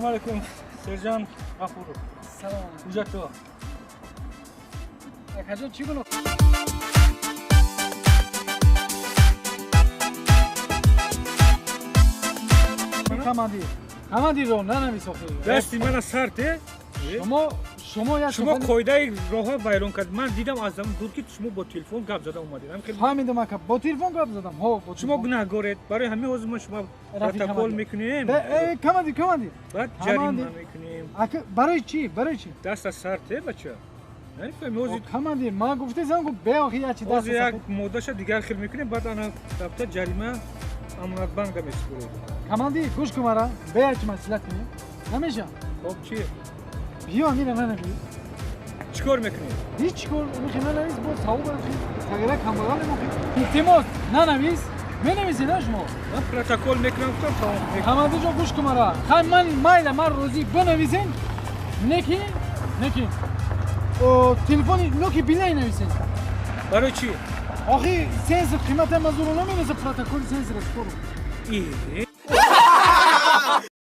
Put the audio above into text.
علیکم سرجان غفور. سلام. کجا تو؟ کجا چی کنم؟ کماندی رو ننویس آخه. دستی من سرته. شما قاعده راه وایرون کرد. من دیدم از زمان دور که شما با تلفن گپ زده اومدید. خیلی فهمیدم که با تلفن گپ زدم. ها شما گناهگارید. برای همه عضو ما شما پروتکل میکنیم. کماندی بعد جریمه میکنیم. برای چی؟ دست از سرته بچه. نمیفهمی اوزی کماندی ما گفته زنگو به آخه یا چی دست اوزی یک مودش دیگر خیلی میکنیم بعد انا دفتر جریمه امانت بانک میسپرید. کماندی گوش کن مرا به چی مسئله کنی؟ نمیشه. خب چی؟ بیا میره ننویس. چیکار میکنی؟ هیچ کار ننویس با ثواب بخیر. تغییر کامران میکنی. التماس ننویس. منویسی نه شما. من پروتکل میکنم تو تمام. کماندی جو گوش کن مرا. من روزی بنویسین. نکی. او تلفنی نوکی بیلی نویسین. برای چی؟ آخی سنس قیمت مزدور نمیرسه پروتکل سنس رسپورو. ای